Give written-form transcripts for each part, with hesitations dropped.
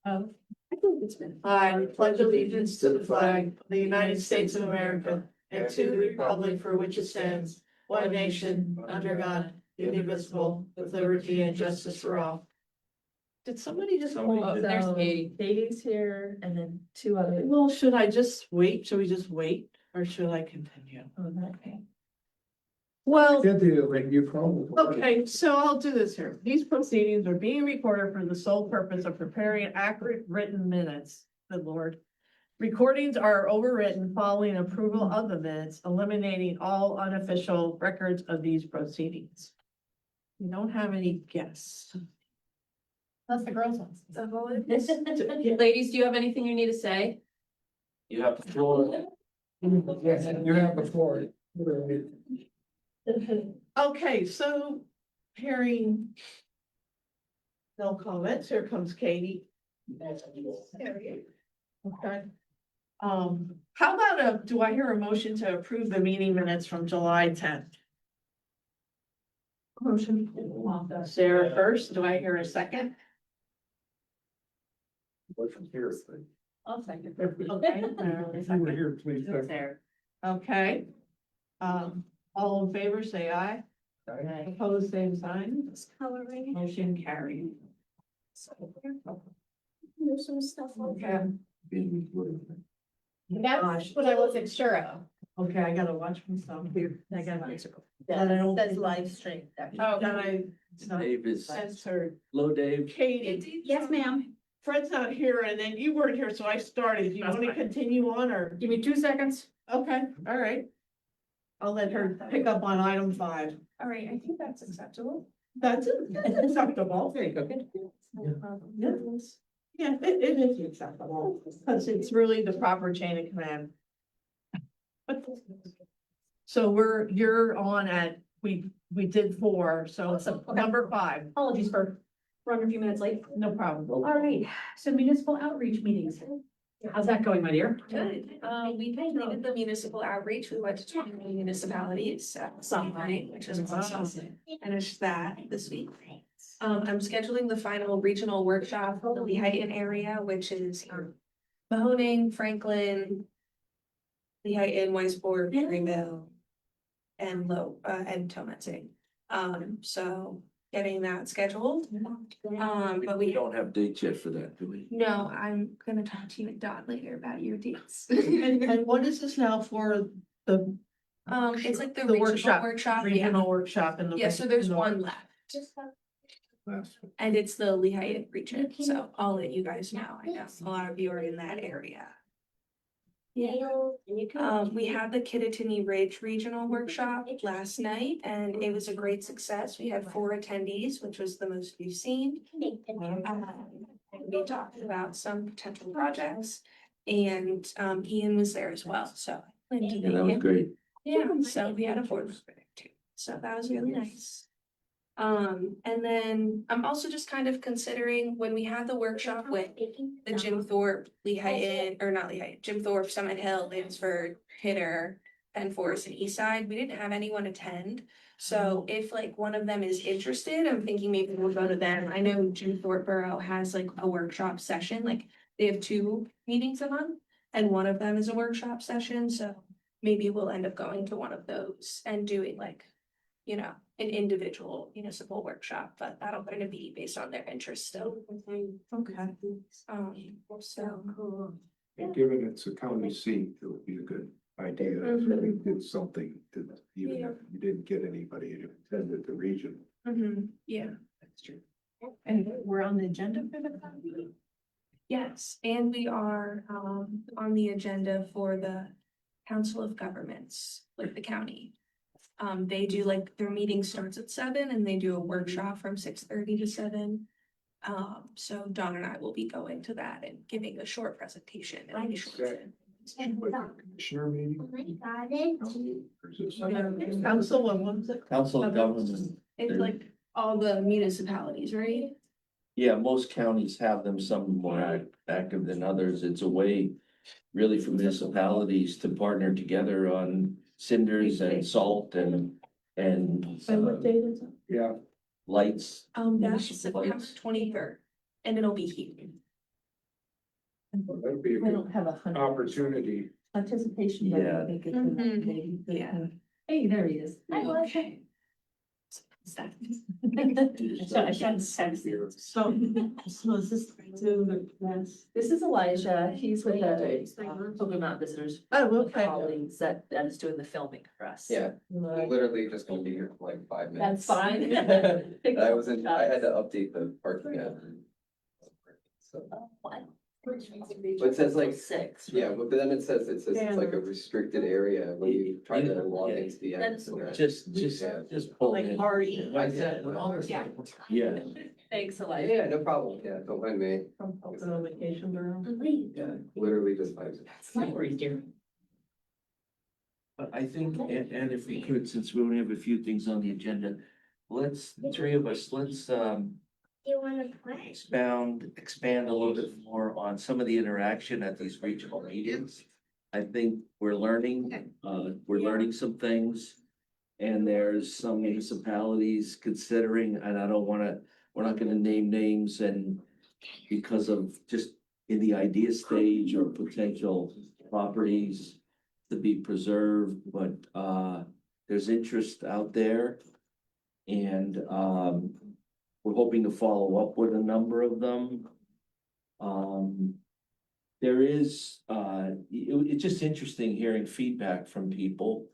I think it's been. I pledge allegiance to the flag of the United States of America and to the republic for which it stands, one nation, under God, indivisible, with liberty and justice for all. Did somebody just? Somebody did. There's There's Katie. Katie's here and then two others. Well, should I just wait? Should we just wait or should I continue? Okay. Well. Good deal, and you probably. Okay, so I'll do this here. These proceedings are being recorded for the sole purpose of preparing accurate written minutes. Good Lord. Recordings are overwritten following approval of the minutes, eliminating all unofficial records of these proceedings. We don't have any guests. That's the girls' ones. Ladies, do you have anything you need to say? You have the floor. Yes, you have the floor. Okay, so hearing no comments, here comes Katie. Okay. How about do I hear a motion to approve the meeting minutes from July 10th? Motion. Sarah first, do I hear a second? Wasn't here. I'll second. Okay. If you were here, please. There. Okay. All in favor, say aye. Opposed, same sign. Coloring. Motion carried. There's some stuff on Okay. That's what I wasn't sure of. Okay, I gotta watch myself here. I gotta. That's live stream. Oh, then I Dave is, censored. hello Dave. Katie, Yes, ma'am. Fred's not here and then you weren't here, so I started. Do you want to continue on or? Give me 2 seconds. Okay, all right. I'll let her pick up on item 5. All right, I think that's acceptable. That's acceptable. Okay, good. Yeah, it is acceptable, because it's really the proper chain of command. So you're on at, we did 4, so it's Awesome, okay. number 5, Apologies for running a few minutes late. no problem. All right, so municipal outreach meetings. How's that going, my dear? Good. We completed the municipal outreach. We went to 20 municipalities, Sunlight, which is awesome. Finished that this week. I'm scheduling the final regional workshop for the Lehighton area, which is Mahoning, Franklin, Lehighton, Weisborg, Greenville, and and Tomatsing. So getting that scheduled. But We we don't have dates yet for that, do we? No, I'm gonna talk to you and Dot later about your dates. And what is this now for the It's like the The regional workshop, workshop, yeah. regional workshop in the? Yeah, so there's in the- one left, and it's the Lehighton region, so I'll let you guys know. I know a lot of you are in that area. Yeah, we had the Kittatinny Ridge Regional Workshop last night, and it was a great success. We had 4 attendees, which was the most we've seen. We talked about some potential projects, and Ian was there as well, so. Yeah, that was great. Yeah, so we had a board member there too, so that was really nice. And then I'm also just kind of considering when we had the workshop with the Jim Thorpe, Lehighton, or not Lehighton, Jim Thorpe, Summit Hill, Lansford, Hitter, Penn Forest and Eastside, we didn't have anyone attend. So if like one of them is interested, I'm thinking maybe we'll go to them. I know Jim Thorpe Borough has like a workshop session, like they have 2 meetings a month. And one of them is a workshop session, so maybe we'll end up going to one of those and doing like, an individual municipal workshop, but that'll kind of be based on their interest still. Okay. So. And given it's a county seat, it would be a good idea if we did something to, even if you didn't get anybody to attend at the region. Yeah, That's true. And we're on the agenda for the meeting? yes, and we are on the agenda for the Council of Governments with the county. They do like, their meeting starts at 7 and they do a workshop from 6:30 to 7. So Dawn and I will be going to that and giving a short presentation. and a short- With the Commissioner meeting. Or is it something? Council, what was it? Council of Government, It's like all the municipalities, right? yeah, most counties have them, some more active than others. It's a way really for municipalities to partner together on cinders and salt and And what date is it? Yeah, lights. That's municipal September lights. 23rd, and it'll be here. That'd be a I good don't have a hundred opportunity. participation, but Yeah. I think it's. Mhm. maybe good Yeah. to- Hey, there he is. Hi, Elijah. Okay. So I got text. So is this to, yes. This is Elijah. He's with the Pocono Mountain Visitors. Oh, okay. Colleagues that is doing the filming for us. Yeah, I'm literally just gonna be here for like 5 minutes. That's fine. I wasn't, I had to update the parking app. So, What? But it says like, Six. yeah, but then it says it's like a restricted area when you try to log into the app. That's and that. Just pull Like in. party. I said, Yeah. Yeah. Thanks, Elijah. Yeah, no problem, yeah, don't mind me, From Pocono Vacation Bureau. yeah, literally just 5 minutes. But I think, and if we could, since we only have a few things on the agenda, let's, the three of us, let's, You wanna play? expand a little bit more on some of the interaction at these regional meetings. I think we're learning some things. And there's some municipalities considering, and I don't wanna, we're not gonna name names and because of just in the idea stage or potential properties to be preserved, but, there's interest out there. And, we're hoping to follow up with a number of them. There is, it's just interesting hearing feedback from people.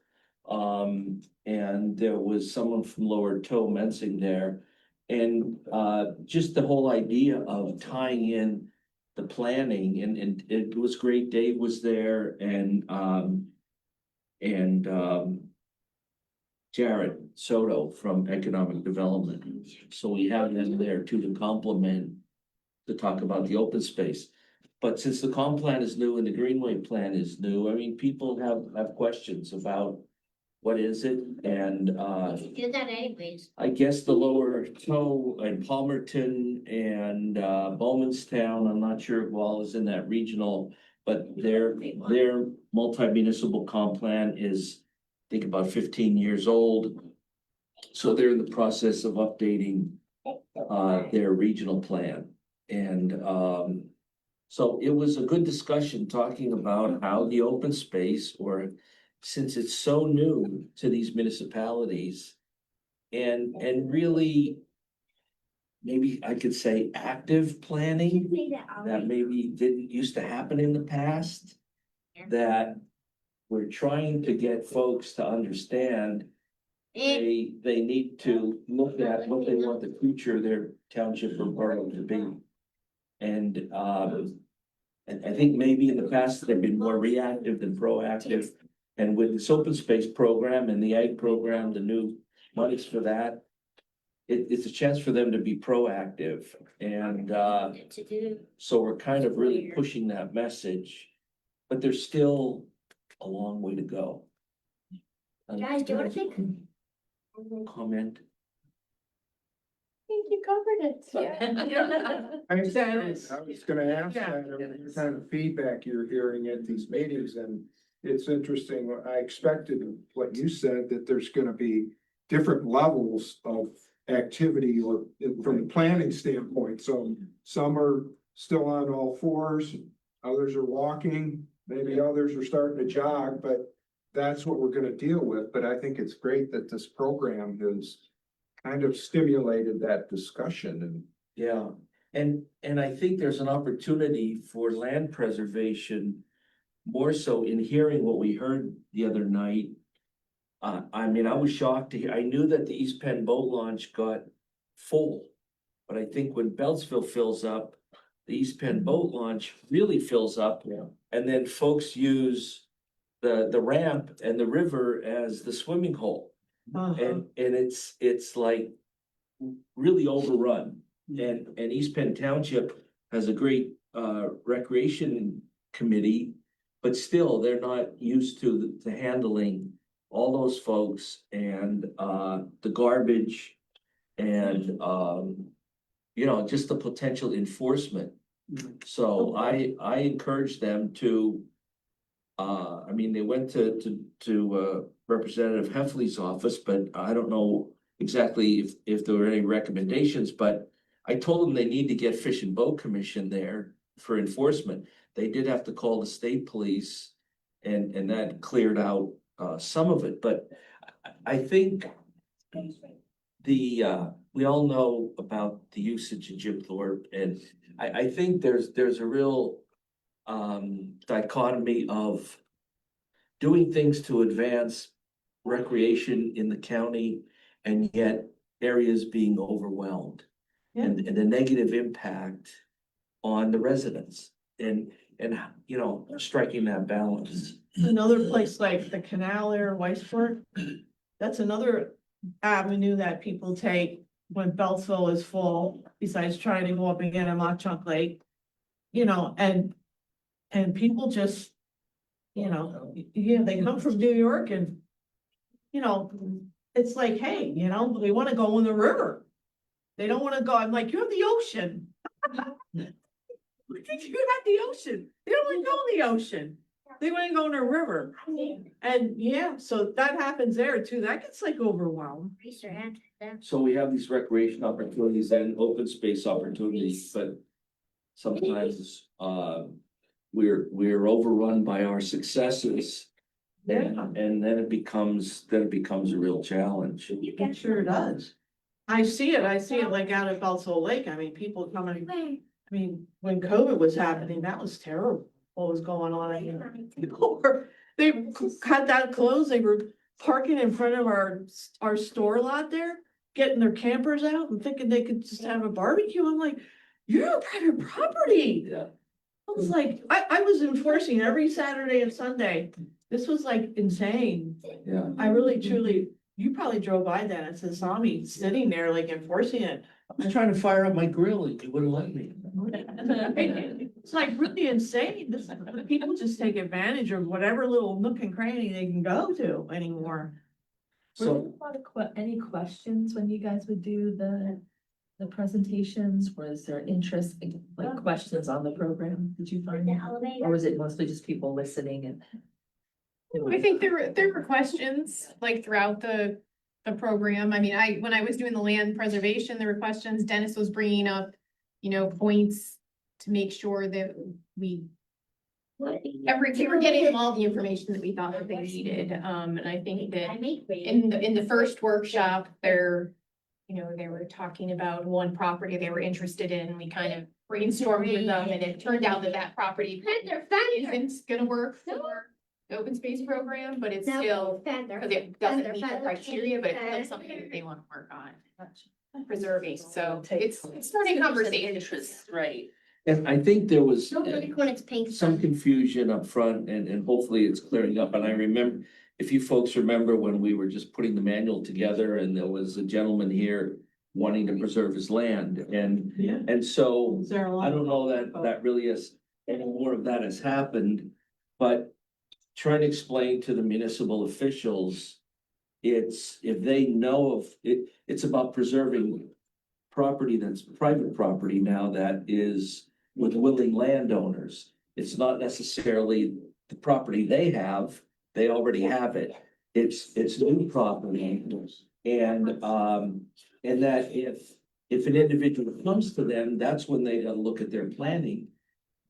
And there was someone from Lower Toe Mensing there. And, just the whole idea of tying in the planning and it was great. Dave was there and, Jared Soto from Economic Development. So we have them there too to complement, to talk about the open space. But since the comp plan is new and the Greenway plan is new, I mean, people have questions about what is it? And, Do that anyways. I guess the Lower Toe and Palmerton and, Bowmanstown, I'm not sure if all is in that regional, but their multi-municipal comp plan is, I think about 15 years old. So they're in the process of updating, their regional plan. And, so it was a good discussion talking about how the open space, or since it's so new to these municipalities, and really, maybe I could say active planning that maybe didn't used to happen in the past, that we're trying to get folks to understand they need to look at what they want the future of their township or borough to be. And I think maybe in the past they've been more reactive than proactive. And with this open space program and the ag program, the new monies for that, it's a chance for them to be proactive. And so we're kind of really pushing that message, but there's still a long way to go. Guys, do you wanna take? Comment? think you covered it. I was Dennis. gonna ask Yeah. that, what kind of feedback you're hearing at these meetings, and it's interesting, I expected what you said, that there's gonna be different levels of activity or from the planning standpoint, so some are still on all fours, others are walking, maybe others are starting to jog, but that's what we're gonna deal with, but I think it's great that this program has kind of stimulated that discussion and Yeah, and I think there's an opportunity for land preservation. More so in hearing what we heard the other night. I mean, I was shocked to hear, I knew that the East Penn boat launch got full. But I think when Beltsville fills up, the East Penn boat launch really fills up. Yeah. And then folks use the ramp and the river as the swimming hole. And it's like really overrun. And East Penn Township has a great recreation committee. But still, they're not used to handling all those folks and the garbage. And you know, just the potential enforcement. So I encourage them to. I mean, they went to Representative Heffley's office, but I don't know exactly if there were any recommendations, but I told them they need to get Fish and Boat Commission there for enforcement. They did have to call the state police and that cleared out some of it, but I think we all know about the usage of Jim Thorpe, and I think there's a real dichotomy of doing things to advance recreation in the county and yet areas being overwhelmed. And the negative impact on the residents and, you know, striking that balance. Another place like the canal there, Weissport, that's another avenue that people take when Beltsville is full, besides trying to go up and get a Mock Chunk Lake. You know, and people just, you know, they come from New York and, you know, it's like, hey, you know, they wanna go in the river. They don't wanna go, I'm like, you have the ocean. Look at you have the ocean. They don't wanna go in the ocean. They wanna go in a river. And yeah, so that happens there too. That gets like overwhelmed. Raise your hand. So we have these recreation opportunities and open space opportunities, but sometimes we're overrun by our successes. And then it becomes a real challenge. It sure does. I see it like out at Beltsville Lake. I mean, people coming, I mean, when COVID was happening, that was terrible. What was going on? I mean, people were, they had that closed. They were parking in front of our store lot there, getting their campers out and thinking they could just have a barbecue. I'm like, you're private property. Yeah. I was like, I was enforcing every Saturday and Sunday. This was like insane. Yeah. I really truly, you probably drove by that. It says saw me sitting there like enforcing it. I was trying to fire up my grill and you wouldn't let me. It's like really insane. The people just take advantage of whatever little nook and cranny they can go to anymore. So, Any questions when you guys would do the presentations? Was there interest, like questions on the program? Did you find? The Or elevator. was it mostly just people listening and? I think there were questions like throughout the program. I mean, when I was doing the land preservation, there were questions. Dennis was bringing up, you know, points to make sure that we were getting them all the information that we thought that they needed. And I think that I make. in the first workshop, they were talking about one property they were interested in. We kind of brainstormed with them, and it turned out that property isn't gonna work for the open space program, but it's still, because it doesn't meet the criteria, but it's still something that they want to work on preserving. So it's starting conversations. Right. and I think there was When it's pink. some confusion up front and hopefully it's clearing up. And I remember, if you folks remember when we were just putting the manual together and there was a gentleman here wanting to preserve his land Yeah. and so Was there a lot? I don't know that really is, any more of that has happened, but trying to explain to the municipal officials, it's, if they know of it, it's about preserving property that's private property now that is with willing landowners. It's not necessarily the property they have, they already have it. It's new property. And that if an individual comes to them, that's when they gotta look at their planning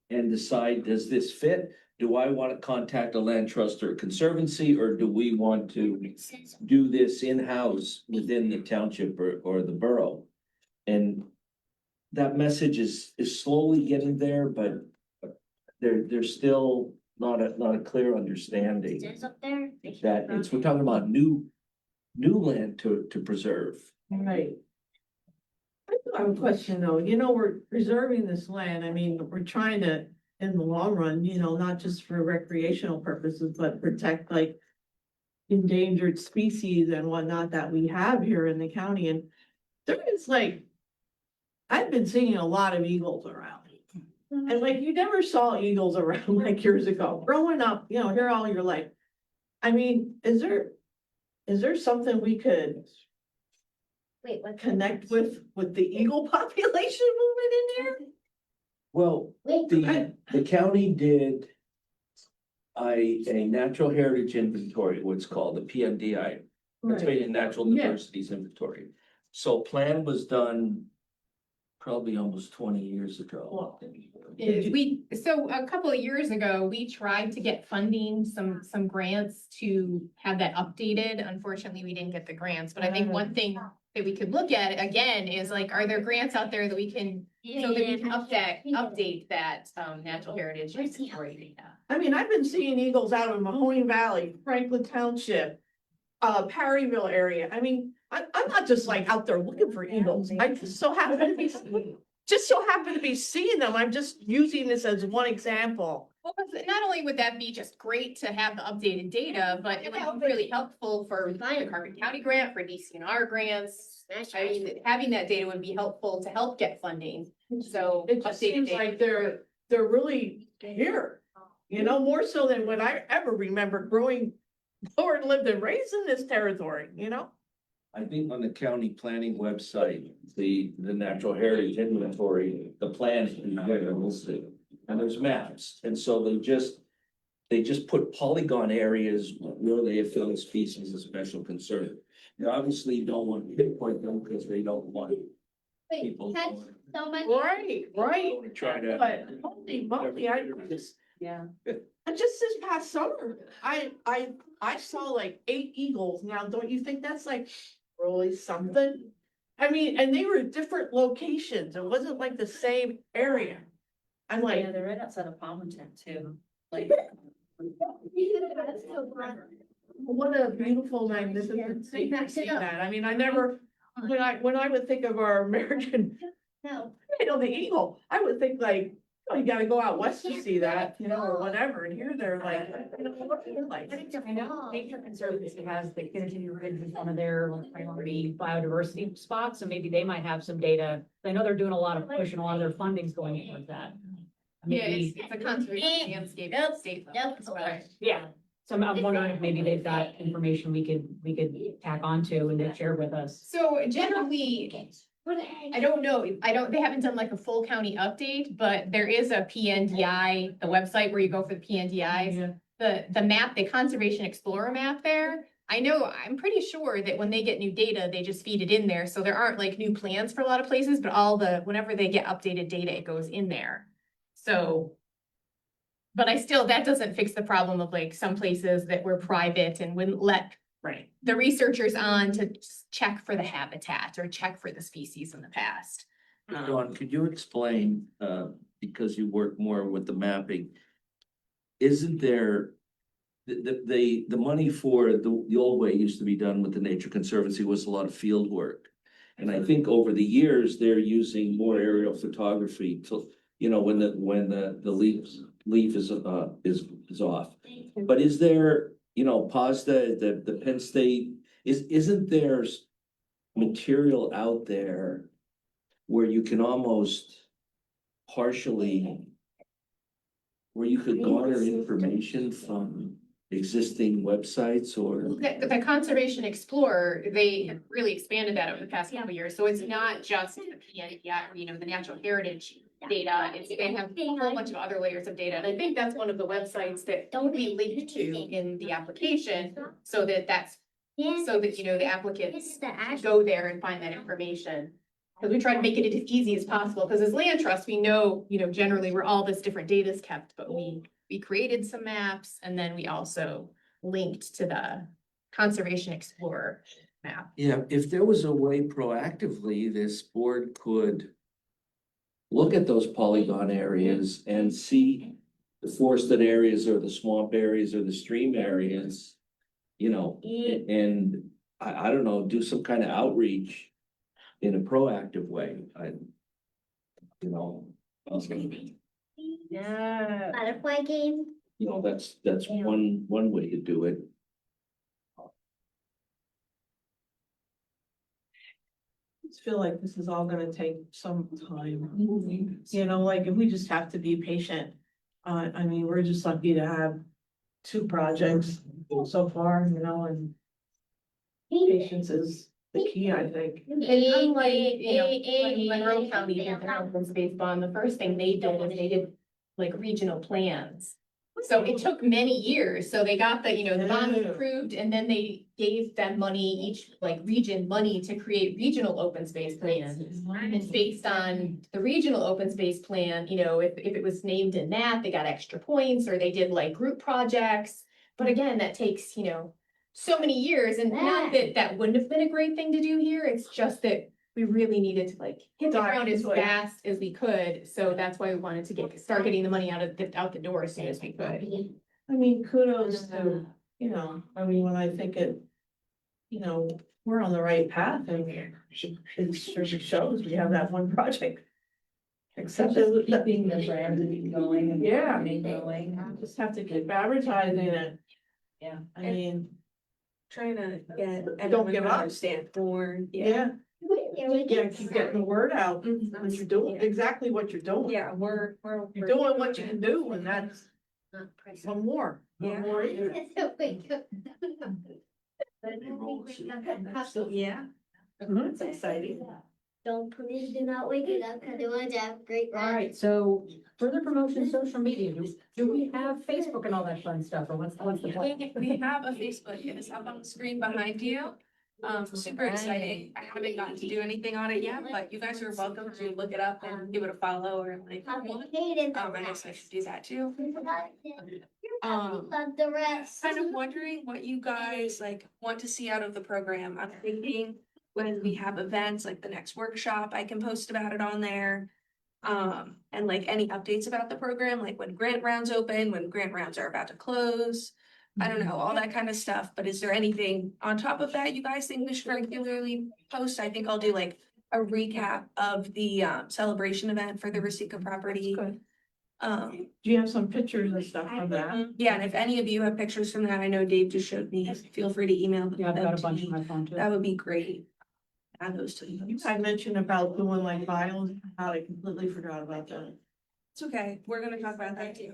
and decide, does this fit? Do I want to contact a land trust or a conservancy, or do we want to do this in-house within the township or the borough? And that message is slowly getting there, but there's still not a clear understanding Says up there. that we're talking about new land to preserve. Right. I have a question though, you know, we're preserving this land, I mean, we're trying to, in the long run, you know, not just for recreational purposes, but protect like endangered species and whatnot that we have here in the county, and there is like, I've been seeing a lot of eagles around. And like, you never saw eagles around like years ago, growing up, you know, here all your life. I mean, is there something we could Wait, what? connect with the eagle population moving in there? Well, Wait, the county did a natural heritage inventory, what's called the PNDI, Pennsylvania Natural Yeah. Diversities Inventory. So plan was done Probably almost 20 years ago. Well, So a couple of years ago, we tried to get funding, some grants to have that updated. Unfortunately, we didn't get the grants, but I think one thing that we could look at again is like, are there grants out there that we can, so that we can update that, natural heritage inventory data? I mean, I've been seeing eagles out of Mahoning Valley, Franklin Township, Perryville area. I mean, I'm not just like out there looking for eagles. I just so happen to be, seeing them. I'm just using this as one example. Well, not only would that be just great to have the updated data, but it would be really helpful for the Carbon County grant, for DCNR grants. I mean, having that data would be helpful to help get funding, so. It just updated seems data. like they're really here. You know, more so than what I ever remember growing, or lived and raised in this territory, you know? I think on the county planning website, the natural heritage inventory, the plan is there listed. And there's maps, and so they just put polygon areas where they have found species of special concern. They obviously don't want to pinpoint them because they don't want people That's to so much. Right. try to. But holy moly, I just, Yeah. and just this past summer, I saw like 8 eagles. Now, don't you think that's like really something? I mean, and they were at different locations. It wasn't like the same area. I'm like, Yeah, they're right outside of Palmerton too, like. what a beautiful, magnificent thing to see that. I mean, I never, when I would think of our American, No. you know, the eagle, I would think like, oh, you gotta go out west to see that, you know, or whatever. And here they're like, you know, what they're like. I know Nature Conservancy has the Kinnegad Ridge as one of their priority biodiversity spots, so maybe they might have some data. I know they're doing a lot of push and a lot of their funding's going towards that. Yeah, Maybe, it's a conservation landscape Nope, state. nope. as well. yeah, so I'm wondering if maybe they've got information we could tack onto and then share with us. So generally, I don't know, they haven't done like a full county update, but there is a PNDI, the website where you go for the PNDIs. The map, the Conservation Explorer map there, I'm pretty sure that when they get new data, they just feed it in there, so there aren't like new plans for a lot of places, but whenever they get updated data, it goes in there. So. But that doesn't fix the problem of like some places that were private and wouldn't let Right. the researchers on to just check for the habitat or check for the species in the past. Dawn, could you explain, because you work more with the mapping? Isn't there, the money for the old way it used to be done with the Nature Conservancy was a lot of field work. And I think over the years, they're using more aerial photography to, you know, when the leaf is off. But is there, you know, POSDA, the Penn State, isn't there material out there where you can almost partially, where you could garner information from existing websites or? The Conservation Explorer, they have really expanded that over the past couple of years, so it's not just the PNDI, you know, the natural heritage data, they have a whole bunch of other layers of data, and I think that's one of the websites that we link to in the application, so that, you know, the applicants go there and find that information. Cause we try to make it as easy as possible, because as land trust, we know, you know, generally where all this different data is kept, but we created some maps, and then we also linked to the Conservation Explorer map. Yeah, if there was a way proactively, this board could look at those polygon areas and see the forested areas or the swamp areas or the stream areas, you know, and I don't know, do some kind of outreach in a proactive way. You know, Yeah. Butterfly game. you know, that's one way to do it. I just feel like this is all gonna take some time. You know, like if we just have to be patient. I mean, we're just lucky to have 2 projects so far, you know, and patience is the key, I think. And unlike, you know, like Monroe County, the open space bond, the first thing they did is they did like regional plans. So it took many years, so they got the, the bond was Yeah. approved, and then they gave them money, each like region money to create regional open space plans. And it's based on the regional open space plan, if it was named in that, they got extra points, or they did like group projects. But again, that takes, so many years, and not that that wouldn't have been a great thing to do here, it's just that we really needed to like hit the Dive ground as into it. fast as we could, so that's why we wanted to start getting the money out the door as soon as we could. I mean, kudos to, when I think it, we're on the right path and it sure shows we have that one project. Except that, Keeping the brand going and. Yeah. Going. just have to keep advertising it. Yeah. I mean, Trying to get. Don't give up. Understand more, yeah, keep getting the word out, Mhm. what you're doing, exactly what you're doing. Yeah, we're. You're doing what you can do, and that's one more. Yeah. Either. Yeah. It's exciting. Don't please do not wake it up, because they want to have great. All right, so further promotion, social media, do we have Facebook and all that fun stuff, or what's the plan? We have a Facebook, it is up on the screen behind you. Super exciting. I haven't gotten to do anything on it yet, but you guys are welcome to look it up and give it a follow or like. I guess I should do that too. Love the rest. Kind of wondering what you guys like want to see out of the program. I'm thinking when we have events like the next workshop, I can post about it on there. And like any updates about the program, like when grant rounds open, when grant rounds are about to close. I don't know, all that kind of stuff. But is there anything on top of that you guys think we should regularly post? I think I'll do like a recap of the celebration event for the Resica property. Good. Um, Do you have some pictures and stuff from that? yeah, and if any of you have pictures from that, I know Dave just showed me, feel free to email them Yeah, I've got a to bunch me. on my phone too. That would be great. Add those to the notes. I mentioned about doing like bios, I completely forgot about that. It's okay, we're gonna talk about that too.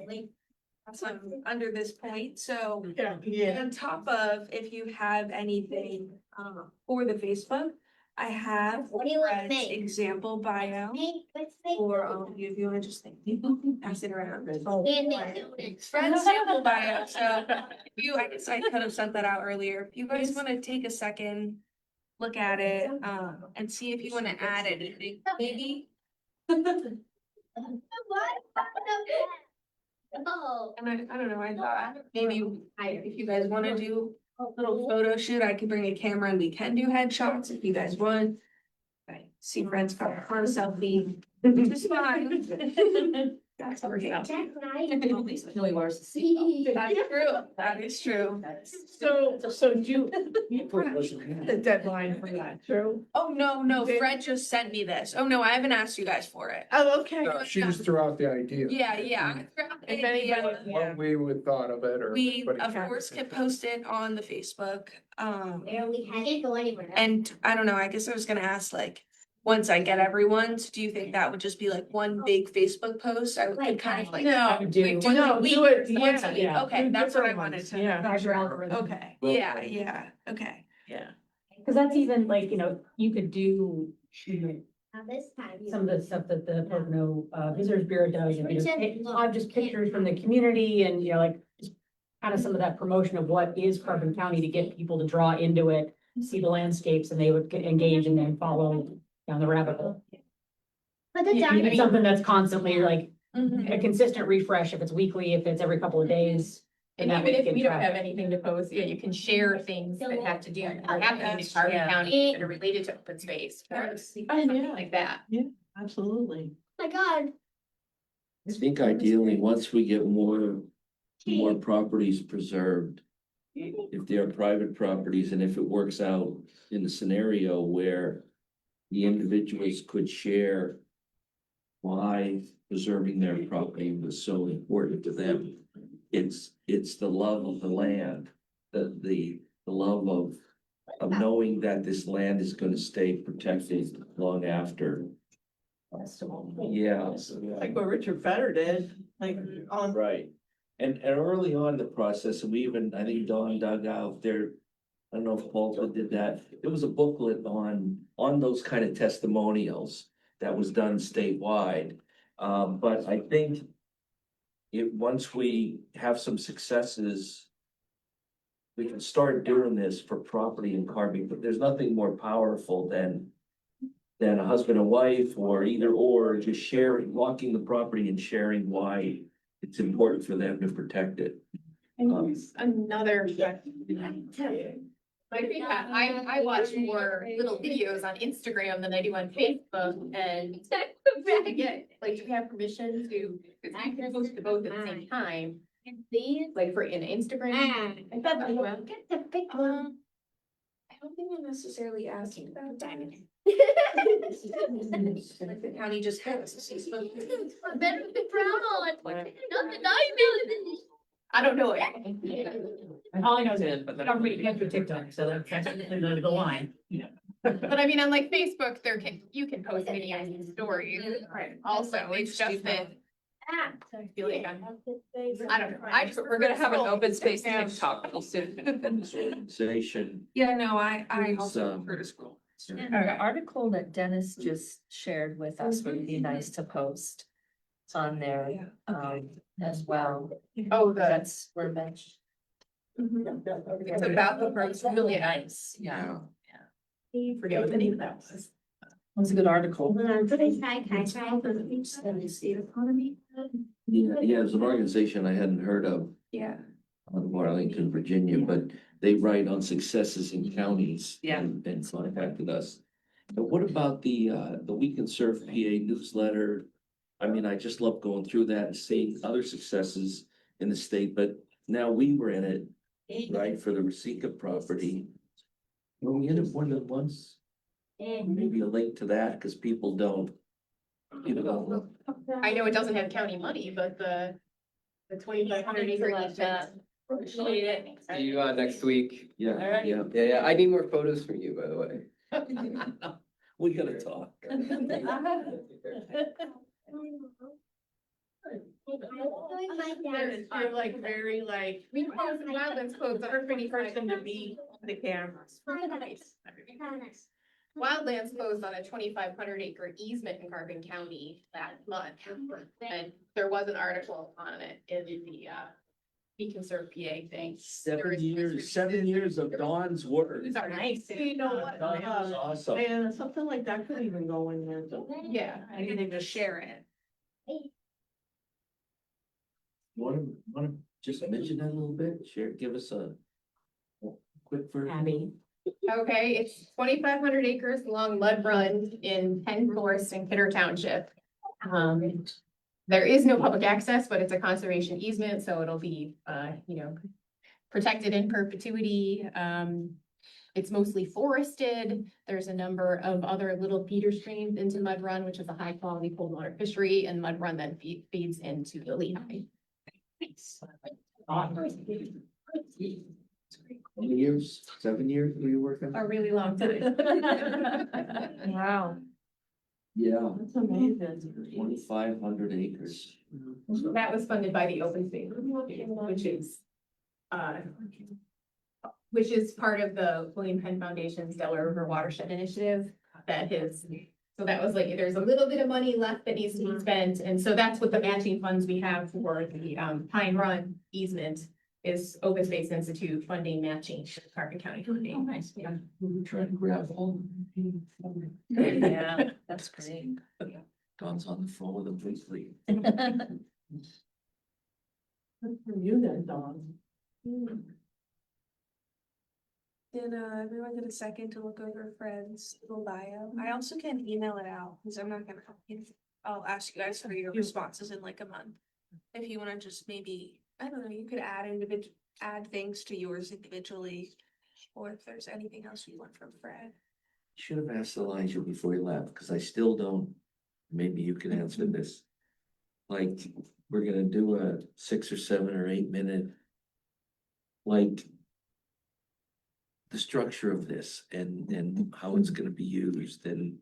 Under this point, so Yeah. on top of, if you have anything, for the Facebook, I have What do you want to Fred's make? example bio for all of you, if you wanna just think, pass it around. Fred's sample bio, so if you, I guess I could have sent that out earlier, if you guys wanna take a second, look at it, and see if you wanna add anything, maybe. Oh. And I don't know, I thought maybe if you guys wanna do a little photo shoot, I could bring a camera and we can do headshots if you guys want. I see Fred's got a selfie, which is fine. That's working out. Really wants to see. That's true, that is true. So do you put the deadline for that, true? Oh, no, Fred just sent me this. Oh, no, I haven't asked you guys for it. Oh, okay. No, she just threw out the idea. Yeah. If anybody, What we would thought of it or. We, anybody of can- course, can post it on the Facebook, There we have it, go anywhere. and I don't know, I guess I was gonna ask, like, once I get everyone's, do you think that would just be like one big Facebook post? I could kind of like. No. Wait, Do- do No, it do week, it, once a yeah, week. yeah. Okay, Do that's what I different wanted ones, to. yeah. How's your algorithm? Okay, Well- yeah, okay. Yeah. Cause that's even like, you could do Now this time. some of the stuff that the Pocono Visitors Bureau does, and Pretend- live just pictures from the community and, like, just kind of some of that promotion of what is Carbon County to get people to draw into it, see the landscapes, and they would get engaged and then follow down the rabbit hole. Put the Even document. something that's constantly like Mhm. a consistent refresh, if it's weekly, if it's every couple of days. And that even way if you we can don't track. have anything to post, you can share things that have to do, or happening in Yes, Carbon yeah. County that are related to open space, or Oh, something yeah. like that. Absolutely. Oh my God. I think ideally, once we get more properties preserved, if they are private properties and if it works out in a scenario where the individuals could share why preserving their property was so important to them. It's the love of the land, the love of knowing that this land is gonna stay protected long after. Yeah. Like what Richard Fetter did, like on. Right, and early on in the process, and we even, I think Dawn dug out there. I don't know if Paul did that, there was a booklet on those kind of testimonials that was done statewide. But I think once we have some successes, we can start doing this for property and carving, but there's nothing more powerful than a husband and wife or either or just sharing, walking the property and sharing why it's important for them to protect it. And another. I think I watch more little videos on Instagram than I do on Facebook and I get, like, do we have permission to, because I can post to both at the same time, like for in Instagram. I thought that was. Get the big one. I don't think I'm necessarily asking about that. Like the county just has. Better be proud. Not the diamond. I don't know it. All I know is that the government can't do TikTok, so that's the line. But I mean, on like Facebook, you can post videos and stories. Also, it's just that I feel like I don't know. We're gonna have an open space Yeah. TikTok pretty soon. This organization Yeah, no, I is, also um, prefer to scroll. And the article that Dennis just shared with us would be nice to post on there, as well. Oh, That's, we're mentioned. it's about the first, really nice. Yeah, Forget what the name of that was. it was a good article. yeah, it's an organization I hadn't heard of. Yeah. Out of Arlington, Virginia, but they write on successes in counties. Yeah. And contacted us. But what about the We Can Serve PA newsletter? I mean, I just love going through that and seeing other successes in the state, but now we were in it, right, for the Resika property. Were we in it more than once? Maybe a link to that, because people don't, you know. I know it doesn't have county money, but the 2,500 acre. See you next week. Yeah, yeah, Yeah, I need more photos from you, by the way. we gotta talk. You're like very like, We post wildlands posts are pretty person to be the cameras. Wildlands closed on a 2,500 acre easement in Carbon County last month. And there was an article on it in the Be Conserve PA thing. There is- 7 years of Dawn's work. These are nice. you know what? Dawn was awesome. Man, something like that could even go in there. Yeah. I need to just share it. Wanna just mention that a little bit, share, give us a quick version. Abby. Okay, it's 2,500 acres along Mud Run in Penn Forest and Kidder Township. There is no public access, but it's a conservation easement, so it'll be, protected in perpetuity. It's mostly forested. There's a number of other little feeder streams into Mud Run, which is a high quality cold water fishery, and Mud Run then feeds into the Lehigh. How many years, 7 years were you working? A really long time. Wow. Yeah, That's amazing. 2,500 acres. That was funded by the Open Space, which is part of the William Penn Foundation's Delaware River Watershed Initiative. So that was like, there's a little bit of money left that needs to be spent, and so that's what the matching funds we have for the Pine Run easement is Open Space Institute funding matching for Carbon County funding. Nice, yeah. We were trying to grab all. Yeah, that's great. Dawn's on the phone with them briefly. Good for you then, Dawn. Did everyone get a second to look over Fred's little bio? I also can email it out, because I'm not gonna, I'll ask you guys for your responses in like a month. If you wanna just maybe, I don't know, you could add things to yours individually. Or if there's anything else you want from Fred. Should have asked Elijah before he left, because I still don't, maybe you can answer this. Like, we're gonna do a 6 or 7 or 8 minute. Like. The structure of this and how it's gonna be used and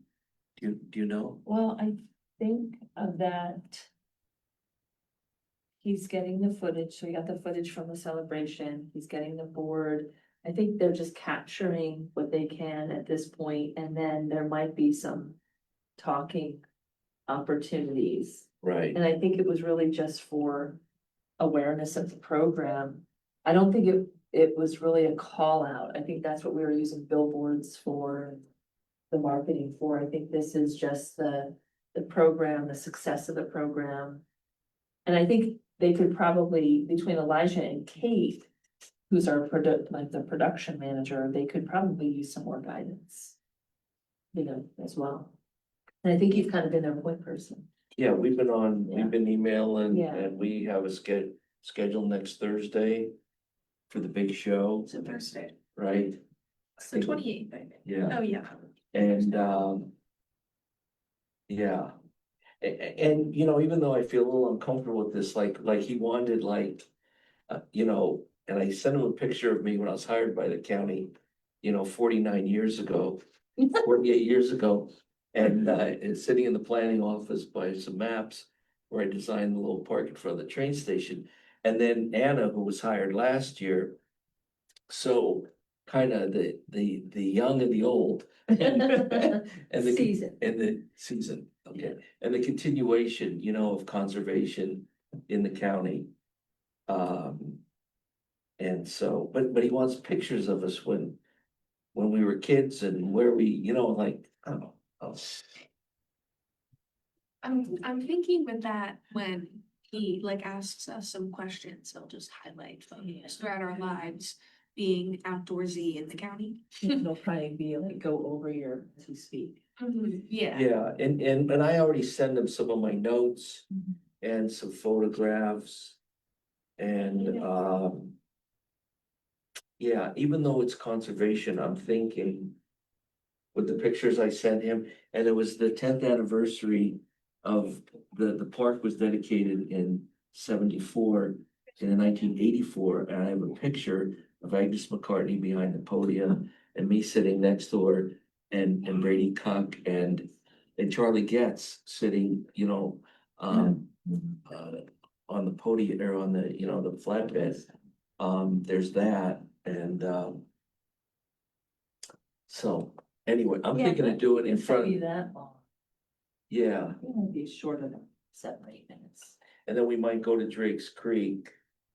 do you know? Well, I think of that. He's getting the footage, so we got the footage from the celebration, he's getting the board. I think they're just capturing what they can at this point, and then there might be some talking opportunities. Right. And I think it was really just for awareness of the program. I don't think it was really a call out. I think that's what we were using billboards for, the marketing for. I think this is just the program, the success of the program. And I think they could probably, between Elijah and Kate, who's our the production manager, they could probably use some more guidance. You know, as well. And I think you've kind of been their point person. Yeah, we've Yeah. been emailing Yeah. and we have a schedule next Thursday for the big show, It's a Thursday. right? It's the 28th, I think. Yeah. Oh, yeah. And, yeah. And, you know, even though I feel a little uncomfortable with this, like he wanted you know, and I sent him a picture of me when I was hired by the county, you know, 49 years ago, 48 years ago. And, it's sitting in the planning office by some maps where I designed the little park in front of the train station. And then Anna, who was hired last year, so kind of the young and the old. And the Season. and the season, okay, and the continuation, you know, of conservation in the county. And so, but he wants pictures of us when we were kids and where we, you know, like, I don't know. I'm thinking with that, when he like asks us some questions, he'll just highlight photos throughout our lives being outdoorsy in the county. It'll probably be like go over your to speak. Yeah. Yeah, and I already send him some of my notes and some photographs. And, yeah, even though it's conservation, I'm thinking with the pictures I sent him, and it was the 10th anniversary of the park was dedicated in 74 in 1984, and I have a picture of Agnes McCartney behind the podium and me sitting next to her and Brady Cook and Charlie Getz sitting, you know, on the podium or on the, you know, the flatbed. There's that and, so anyway, I'm thinking of doing it in It front, be that long. yeah, It won't be shorter than 7 or 8 minutes. and then we might go to Drake's Creek.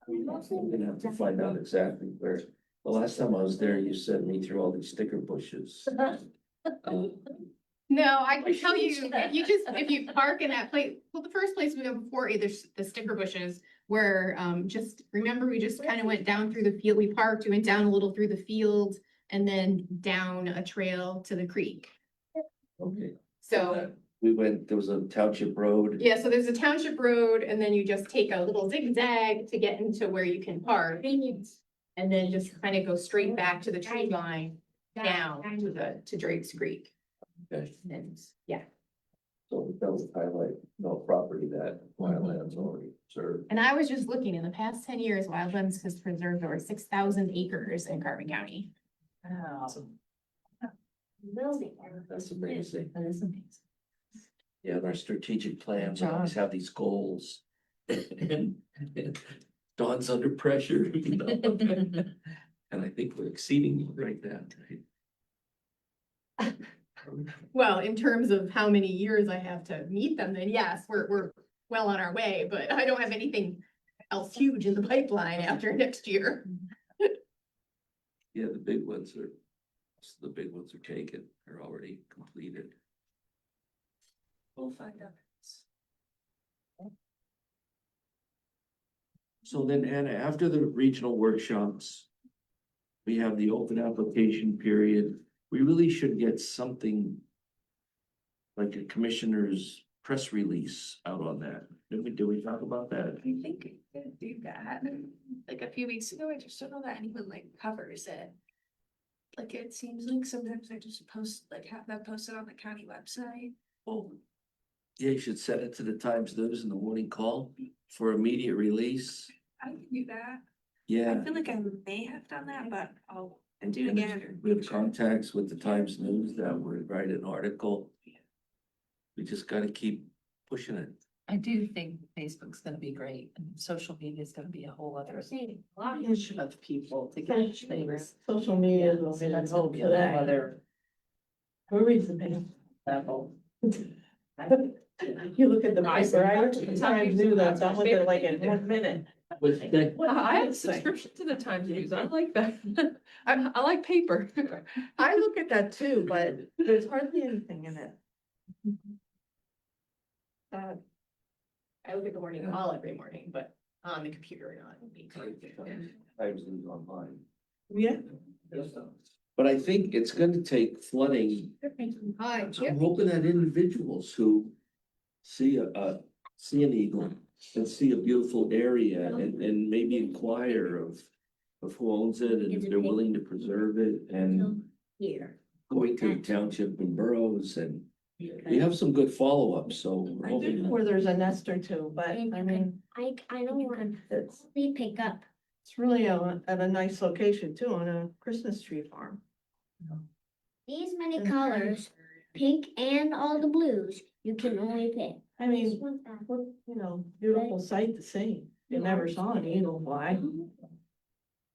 We're gonna have to find out exactly where. The last time I was there, you sent me through all these sticker bushes. No, I can tell you, if you park in that place, well, the first place we go before either the sticker bushes. Where, just, remember, we just kind of went down through the field, we parked, we went down a little through the field. And then down a trail to the creek. Okay. So, There was a township road. yeah, so there's a township road and then you just take a little zigzag to get into where you can park. And then just kind of go straight back to the tree line down to Drake's Creek. Okay. And, yeah, So that was highlight, no property that wildlands already served. and I was just looking, in the past 10 years, Wildlands has preserved over 6,000 acres in Carbon County. Wow. That's amazing. That is amazing. Yeah, in our strategic plan, we always have these goals. And Dawn's under pressure, you know? And I think we're exceeding it right now. Well, in terms of how many years I have to meet them, then yes, we're well on our way, but I don't have anything else huge in the pipeline after next year. Yeah, the big ones are taken, they're already completed. We'll find out. So then, Anna, after the regional workshops, we have the open application period. We really should get something like a commissioner's press release out on that. Did we talk about that? I think I did do that, like a few weeks ago, I just don't know that anyone like covers it. Like, it seems like sometimes I just post, like, have that posted on the county website. Oh. Yeah, you should send it to the Times News in the morning call for immediate release. I can do that. Yeah. I feel like I may have done that, but I'll do it again. We have contacts with the Times News that would write an article. We just gotta keep pushing it. I do think Facebook's gonna be great and social media is gonna be a whole other issue of people to get things. Social media Yeah, will so be that's the gonna whole be a whole today. other Who reads the paper? level. You look at the paper, I looked at the Times News, I'm done with it like in 1 minute. But that, I have a subscription to the Times News. I like that. I like paper. I look at that too, but there's hardly anything in it. I look at the morning call every morning, but on the computer, not. Times News online. Yeah. But I think it's gonna take flooding. Hi, I'm hoping that individuals who see see an eagle and see a beautiful area and maybe inquire of who owns it and if they're willing to preserve it and Here. going to the township and boroughs and we have some good follow-up, so we're I do hoping. know where there's a nest or two, but I mean, I know one. it's, We pick up. it's really at a nice location too, on a Christmas tree farm. These many And colors, pink and all the blues, you can only pick. I mean, what, you know, beautiful sight to see. You never saw an eagle fly.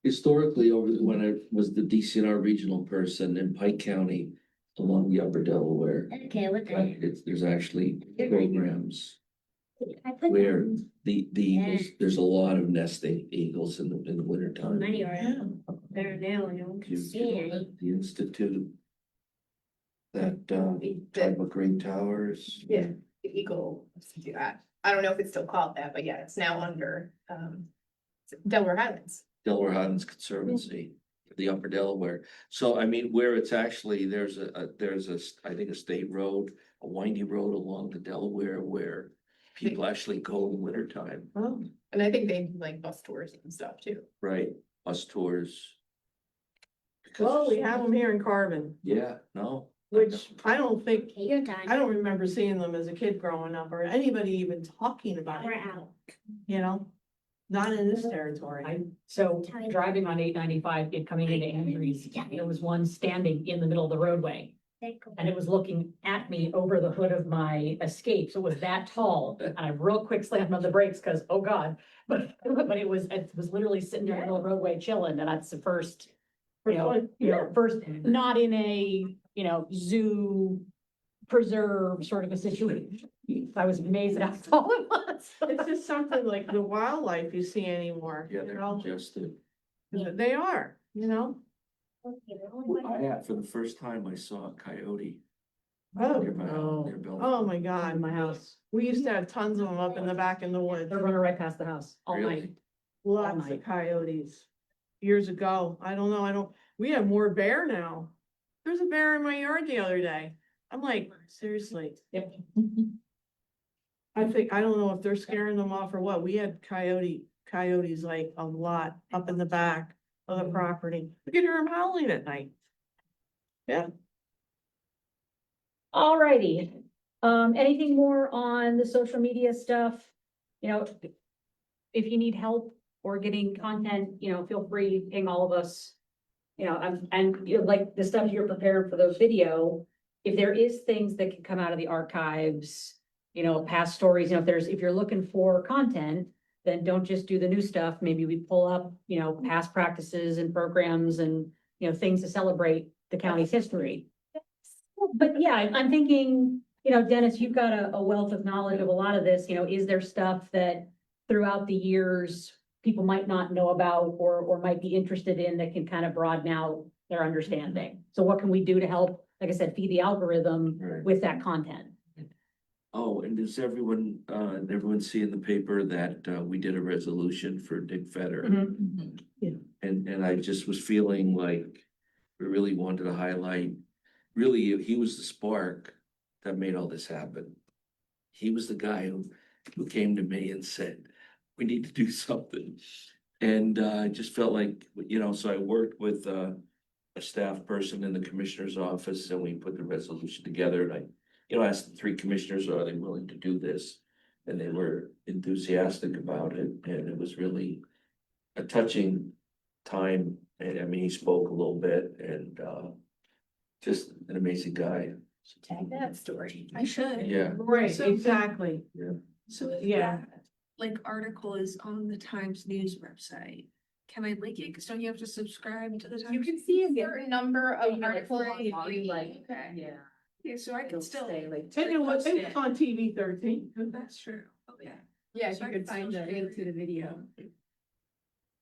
Historically, when I was the DCNR regional person in Pike County along the upper Delaware, Okay, what the? there's actually programs I put where them. the eagles, there's a lot of nesting eagles in the winter How time. many are there now? No one can see any. The Institute. That type of Great Towers. Yeah, the Eagle, used to do that. I don't know if it's still called that, but yeah, it's now under, Delaware Highlands. Delaware Highlands Conservancy, the upper Delaware. So I mean, where it's actually, there's I think a state road, a windy road along the Delaware where people actually go in winter time, Oh, And I think they do like bus tours and stuff too. right? Bus tours. well, we have them here in Carbon, Yeah, no. which I don't think, Okay, your time. I don't remember seeing them as a kid growing up or anybody even talking about We're it, out. you know? Not in this territory. So driving on 895, coming into Andrews, there was one standing in the middle of the roadway. And it was looking at me over the hood of my Escape, so it was that tall, and I real quick slammed on the brakes, cause, oh god. But it was literally sitting there in the middle of the roadway chilling, and that's the first, first, not in a, zoo preserve sort of a situation. I was amazed at how tall it was. It's just something like the wildlife you see anymore. Yeah, you they're know? congested. They are, you know? For the first time, I saw a coyote. Oh, near my house, near Bellevue. oh my God, In my house. we used to have tons of them up in the back in the woods. They're running right past the house all Really? night. Lots of night. coyotes. Years ago, I don't know, we have more bear now. There's a bear in my yard the other day. I'm like, seriously, Yep. I don't know if they're scaring them off or what. We had coyotes like a lot up in the back of the property. You could hear them howling at night. Yeah. Alrighty, anything more on the social media stuff? If you need help or getting content, feel free, ping all of us. Like the stuff you're prepared for the video, if there is things that can come out of the archives, past stories, if you're looking for content, then don't just do the new stuff. Maybe we pull up, past practices and programs and, things to celebrate the county's history. But yeah, I'm thinking, Dennis, you've got a wealth of knowledge of a lot of this, is there stuff that throughout the years people might not know about or might be interested in that can kind of broaden out their understanding? So what can we do to help, like I said, feed the algorithm Right. with that content? Oh, and does everyone see in the paper that we did a resolution for Dick Fetter? And I just was feeling like we really wanted to highlight, really, he was the spark that made all this happen. He was the guy who came to me and said, we need to do something. And I just felt like, so I worked with a staff person in the commissioner's office and we put the resolution together and I asked the three commissioners, are they willing to do this? And they were enthusiastic about it and it was really a touching time. And I mean, he spoke a little bit and just an amazing guy. Tag that story. I should. Yeah. Right, So- exactly. So if Yeah. that, article is on the Times News website, can I link it? Cause don't you have to subscribe to the Times? You can see a certain number of articles. Okay. Yeah. Yeah, so I can still. And it was on TV 13. That's true. Okay. Yeah, So you I could can find still the share link to the video.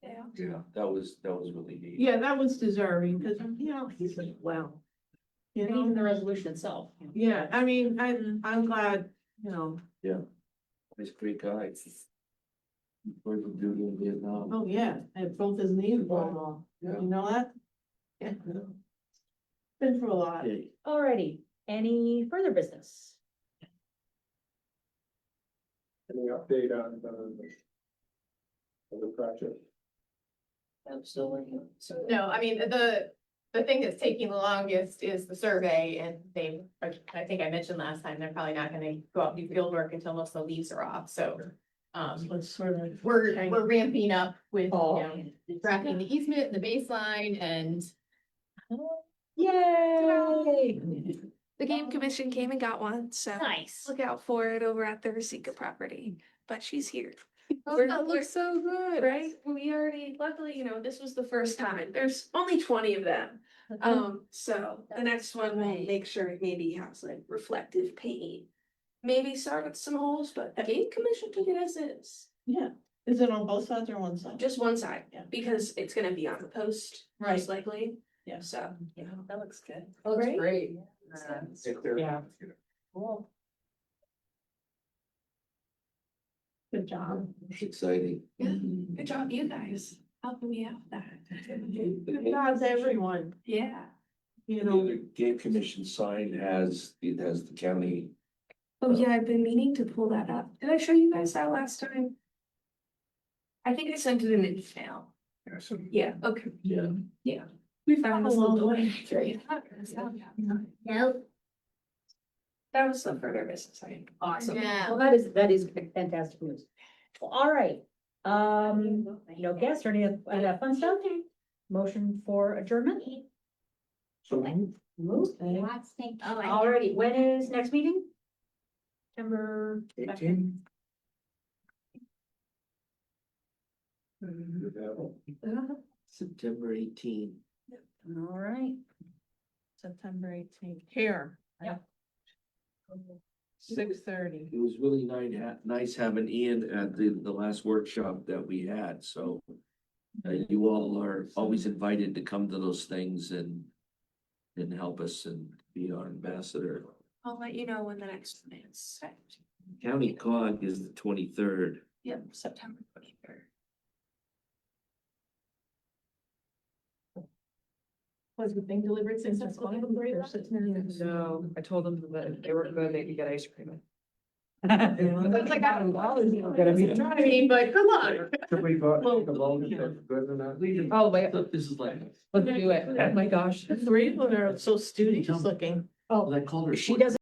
Yeah. Yeah, that was really neat. Yeah, that was deserving, because, he's like, wow. You And even the know, resolution itself. yeah, I mean, I'm glad, He's a great guy. Where's the dude in Vietnam? oh, yeah, and both his knees blown off, Yeah. you know that? Yeah. Been through a lot. Okay. Alrighty, any further business? Any update on the project? Absolutely. So, No, I mean, the thing that's taking the longest is the survey and I think I mentioned last time, they're probably not gonna go out and do field work until most of the leaves are off, so. Let's sort of. We're ramping up with, Oh. drafting the easement, the baseline, and Yay! the game commission came and got one, so Nice. look out for it over at the Rosika property, but she's here. oh, We're- that looks so good. Right? We already, luckily, this was the first time. There's only 20 of them. So the next one will make sure it maybe has like reflective paint. Maybe start with some holes, but the game commission took it as is. Yeah, is it on both sides or one side? Just one side, Yeah. because it's gonna be on the post, most likely. Yeah. So, Yeah, that looks good. Looks Right? Great. Yeah. Cool. Good job. It's exciting. good job, you guys, helping me out with that. Good job to everyone, Yeah. you The know. other game commission sign has the county. Oh, yeah, I've been meaning to pull that up. Did I show you guys that last time? I think I sent it in an email. Yeah, okay. Yeah. Yeah. We Found found this a long little way. Nope. That was the further business, I think. Awesome. Yeah. Well, that is fantastic news. Well, all right. No guests or any of that fun stuff? Motion for adjournment? So Alrighty, when is next meeting? September. 18? September 18. All right. September 18th, here. Yeah. 6:30. It was really nice having Ian at the last workshop that we had, so. You all are always invited to come to those things and help us and be our ambassador. I'll let you know when the next one is. County cog is the 23rd. Yep, September 23rd. Was the thing delivered successfully? No, I told them that if they were good, they could get ice cream. Looks like I Gonna be- trying, but good luck. Should we vote, take a vote if it's good or not? Oh, wait, This is like. let's do it. Oh my gosh. The three of them are so studious looking. Oh, I called her. She doesn't